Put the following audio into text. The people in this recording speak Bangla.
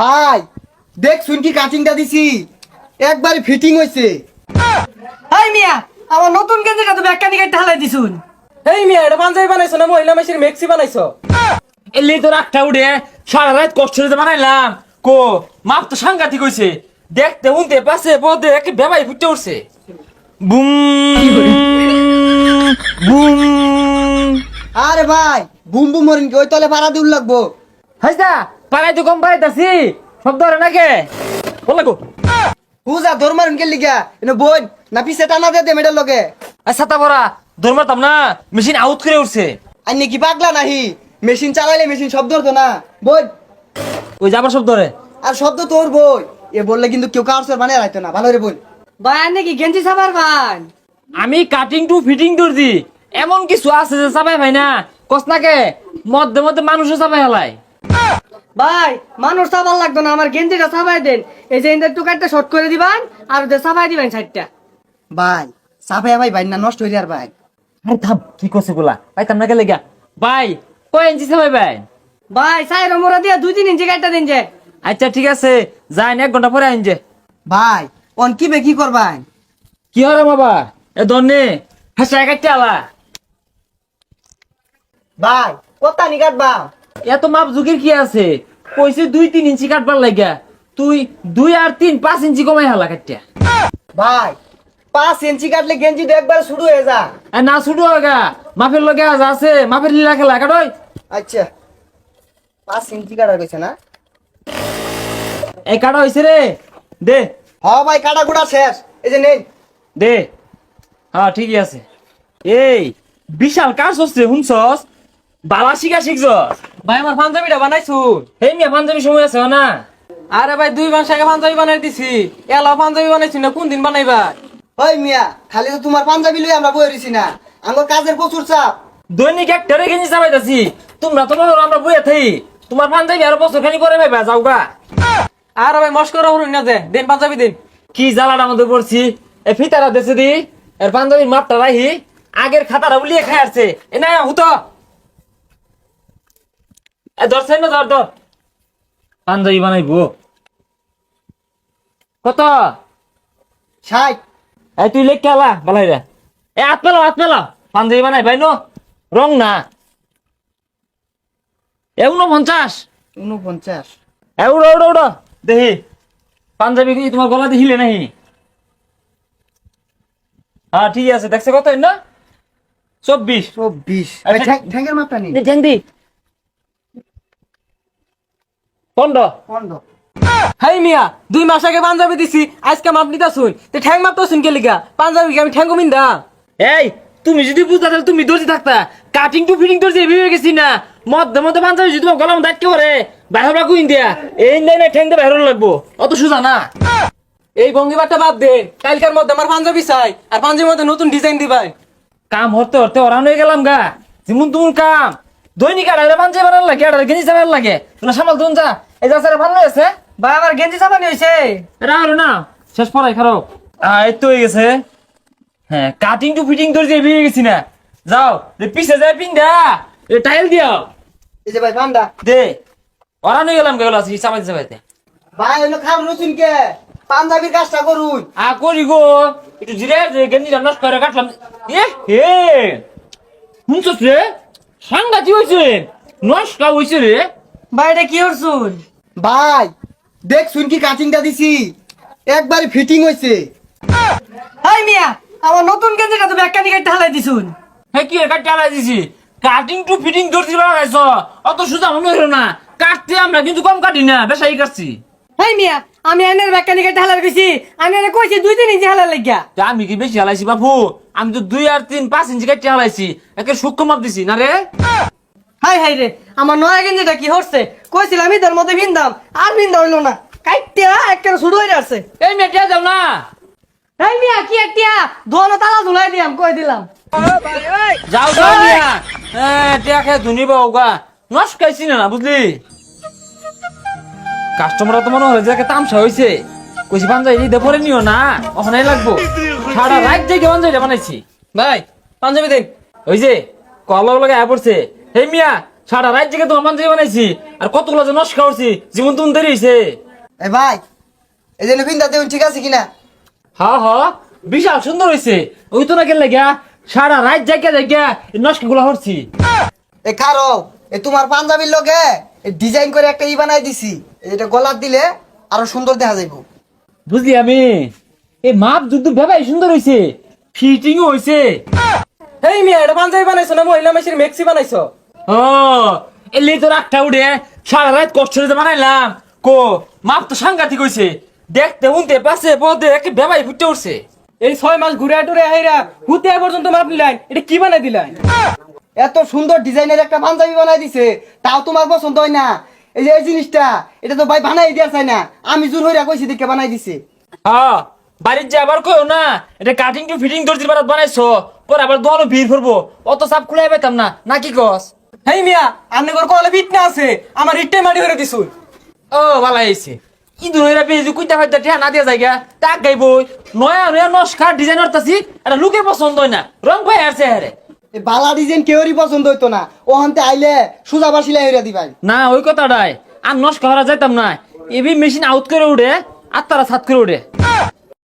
ভাই দেখ শুন কি কাটিংটা দিছি একবারে ফিটিং হইছে। হাই মিয়া, আমার নতুন গেঞ্জিটা তুমি একটা নিকে ঢালাই দিছুন। এই মিয়া এটা পাঞ্জাবি বানাইছো না মহিলা মেশিন মেক্সি বানাইছো? এলি তো রাতটা উঠে সারা রাত কষ্ট করে বানাইলাম কো মাপ তো সাংঘাতিক হইছে। দেখতে উনতে পাশে পদে একে বেবাই ফুটে উঠছে। Boom boom. আরে ভাই বুম বুম মরিন কি ওই তলে ভাড়া দিউল লাগবো। হাইদা পারাই তো কম পারাইতাছি শব্দ হরে নাকি বল লাগো। হুজা ধর মারুন কে লিগা এনে বই না পিছে টানা দে মেডাল লগে। ছাতা পরা দৌড় মারতাম না মেশিন আউট করে উঠছে। আইনে কি পাগলা নাহি মেশিন চালাইলে মেশিন শব্দ হতো না বই। ওই যাবার শব্দ রে আর শব্দ তোর বই এ বললে কিন্তু কেউ কারসর বানিয়ে রাখতো না ভালো রে বই। ভাই আর নাকি গেঞ্জি সাবার ভাই? আমি কাটিং টু ফিটিং করছি এমন কিছু আছে যে চাপাই ভাই না কসনাকে মধ্যে মধ্যে মানুষও চাপাই হেলায়। ভাই মানুষ সাবার লাগতো না, আমার গেঞ্জিটা সাবাই দেন। এই যে ইন্টার টুকারটা শর্ট করে দিবেন আর ওদের সাবাই দিবেন সাইডটা। ভাই সাফে ভাই ভাই না নষ্ট হইরে আর ভাই। আরে থাম কি করছে গুলা পাইতাম না গেলে গা ভাই কয় ইঞ্চি চাপাই ভাই? ভাই সাইর মোরা দিয়া 2-3 ইঞ্চি কাটটা দিন যে। আচ্ছা ঠিক আছে যাই 1 ঘন্টা পরে আইন যে। ভাই অন কি বে কি করবাই? কি হরে বাবা এ দন্নে হাসা কাটতে আলা ভাই কত নি কাটবা? এত মাপ যুগের কি আছে কইছে 2-3 ইঞ্চি কাটবার লাগা তুই 2 আর 3 5 ইঞ্চি কমাই হালা কাটতে। ভাই 5 ইঞ্চি কাটলে গেঞ্জি তো একবার শুরু হয়ে যা। এ না ছুটো আগা মাপের লগে আজ আছে মাপের লীলা খেলা কাটই। আচ্ছা 5 ইঞ্চি কাটার কইছে না? এই কাটা হইছে রে দে হ ভাই কাটা গুড়া শেষ এই যে নেই। দে হ্যাঁ ঠিকই আছে। এই বিশাল কাজ হচ্ছে শুনছস বালা শিখা শিখছস। ভাই আমার পাঞ্জাবিটা বানাইছো? এই মিয়া পাঞ্জাবি সময় আছে না? আরে ভাই 2 মাস আগে পাঞ্জাবি বানাই দিছি। এলা পাঞ্জাবি বানাইছি না কোন দিন বানাইবা? ওই মিয়া খালি তো তোমার পাঞ্জাবি লই আমরা বই রইছি না আমার কাজের প্রচুর চাপ। দৈনিক একটা রে গেঞ্জি চাপাইতাছি তোমরা তো বলো আমরা বইয়া থাই তোমার পাঞ্জাবি আর বছর খানি পরে ভাইবা যাও গা। আরে ভাই মস্করা হরুন না যে দিন পাঞ্জাবি দিন। কি জ্বালাটার মধ্যে পড়ছি এ ফিতারা দেশে দি এর পাঞ্জাবির মাপটা রাহি আগের খাতাটা উলিয়ে খাই আসছে এ না হুতো এ ধরছেন না ধর ধর পাঞ্জাবি বানাইবো কত 60 এই তুই লেখ খেলা বালাই রে এ হাত পেলা পাঞ্জাবি বানাই ভাই নো রং না এ 49 49 এ উড়ো উড়ো উড়ো দেখি পাঞ্জাবি কি তোমার গলা দেখিলে নাহি? হ্যাঁ ঠিক আছে দেখছে কত না 24 24 আরে ঠ্যাঙ্গের মাপটা নি ঠ্যাং দি 15 15 হাই মিয়া 2 মাস আগে পাঞ্জাবি দিছি আজকে মাপ নিতা শুন তে ঠ্যাং মাপ তো শুন কে লিগা পাঞ্জাবি কি আমি ঠ্যাং কমিন দা? এই তুমি যদি বুঝতা তাহলে তুমি দর্জি থাকতা কাটিং টু ফিটিং দর্জি ভেবে গেছি না মধ্যে মধ্যে পাঞ্জাবি যদি তোমার গলাম দাঁত কে করে বাইরে কুইন দিয়া এই নাই না ঠ্যাং দিয়ে বাইরে লাগবো অত সোজা না। এই ভঙ্গিমাটা বাদ দে, কালকার মধ্যে আমার পাঞ্জাবি চাই আর পাঞ্জাবির মধ্যে নতুন ডিজাইন দিবাই। কাম হতে হতে ওরান হয়ে গেলাম গা যেমন তুমি কাম দৈনিক আর পাঞ্জাবি বানার লাগে আর গেঞ্জি চাবার লাগে তোরা সামাল তুন যা এই যা স্যার ভালো হয়েছে ভাই আমার গেঞ্জি সাবানি হইছে। রাহো না শেষ পড়াই খারাপ এই তো হয়ে গেছে। হ্যাঁ কাটিং টু ফিটিং দর্জি ভেবে গেছি না যাও পিছে যায় পিন্দা টাইল দিও এই যে ভাই পান্ডা দে ওরান হয়ে গেলাম গেল আছি চাপাইতে চাপাইতে ভাই হলো খাম নতুন কে পাঞ্জাবির কাজটা করুন। করি গো একটু জিরে গেঞ্জি নষ্ট করে কাটলাম এ হে শুনছস রে সাংঘাতি হয়েছে নষ্ট হয়েছে রে। ভাই এটা কি করছুন? ভাই দেখ শুন কি কাটিংটা দিছি একবারে ফিটিং হইছে। হাই মিয়া, আমার নতুন গেঞ্জিটা তুমি একটা নিকে ঢালাই দিছুন। হে কি রে কাটতে আলাই দিছি কাটিং টু ফিটিং দর্জি বানাইছ অত সোজা মনে হলো না কাটতে আমরা কিন্তু কম কাটি না বেশাই কাটছি। হাই মিয়া, আমি আইনের ব্যাখ্যা নিকে ঢালাই কইছি, আইনের কইছি 2-3 ইঞ্চি হালা লাগিয়া। তা আমি কি বেশি হালাইছি বাপু আমি তো 2 আর 3 5 ইঞ্চি কাটতে হালাইছি একে সূক্ষ্ম মাপ দিছি না রে। হাই হাই রে, আমার নয়া গেঞ্জিটা কি হচ্ছে? কইছিলাম ইদার মধ্যে ভিন্দাম আর ভিন্দা হইলো না, কাইটিয়া একেবারে শুরু হয়ে যাচ্ছে। এই মেটিয়া যাও না হাই মিয়া কি একটা দোনো তালা ঝুলাই দিলাম, কই দিলাম। যাও যাও মিয়া টিয়া খেয়ে ধুনি বাউগা নষ্ট খাইছি না বুঝলি কাস্টমাররা তো মনে হয় যে তামসা হয়েছে কইছি পাঞ্জাবি ঈদে পরে নিও না ওখানে লাগবো সারা রাত থেকে পাঞ্জাবিটা বানাইছি ভাই পাঞ্জাবি দিন। ওই যে কল লগে আয় পড়ছে হে মিয়া সারা রাত জেগে তোমার পাঞ্জাবি বানাইছি আর কতগুলো যে নষ্ট করছি জীবন তুমি দেরি হয়েছে। এ ভাই এই যে নবীনদা দেউন ঠিক আছে কিনা? হ্যাঁ হ্যাঁ বিশাল সুন্দর হয়েছে। ওই তো না গেলে গা সারা রাত জায়গা নষ্ট গুলা করছি। এ খারো এ তোমার পাঞ্জাবির লগে ডিজাইন করে একটা বানাই দিছি, এটা গলার দিলে আরো সুন্দর দেখা যাইবো। বুঝলি আমি এই মাপ যুদ্ধ ভেবাই সুন্দর হয়েছে, ফিটিংও হয়েছে। এই মিয়া এটা পাঞ্জাবি বানাইছো না মহিলা মেশিন মেক্সি বানাইছো? ও এলে তো রাগটা উঠে সারা রাত কষ্ট করে বানাইলাম। কো মাপ তো সাংঘাতিক হয়েছে, দেখতে উনতে পাশে পদে একে ভেবাই ফুটে উঠছে। এই 6 মাস ঘুরে টুরে আইরা হুতে পর্যন্ত মাপ নিলেন, এটা কি বানাই দিলেন? এত সুন্দর ডিজাইনের একটা পাঞ্জাবি বানাই দিছে, তাও তোমার পছন্দ হয় না? এই যে এই জিনিসটা এটা তো ভাই বানাই দিয়া চাই না, আমি জোর হইরা কইছি দেখে বানাই দিছে। হ্যাঁ বাড়ির যে আবার কইও না এটা কাটিং টু ফিটিং দর্জির বারাত বানাইছো, পরে আবার দোয়ানো ভিড় করবো, অত চাপ খুলাই পাইতাম না নাকি কস? হেই মিয়া আপনি ঘর কলে বিট না আছে, আমার ইটটাই মাটি করে দিছুন। ও ভালো হয়েছে। ইঁদুর হইরা পেয়েছি কুইতা ফাইতা ঠেয়া না দিয়া জায়গা তাক গাইবই নয়া নয়া নস্কার ডিজাইনার তাছি, এটা লুকের পছন্দ হয় না, রং পাই আসছে হ্যাঁ। এই বালা ডিজাইন কেউরই পছন্দ হইতো না, ও হানতে আইলে সুজা বাসিলা হইরা দিবাই। না ওই কথাটাই আর নষ্ট করা যাইতাম না। এবি মেশিন আউট করে উঠে আর তারা ছাদ করে উঠে।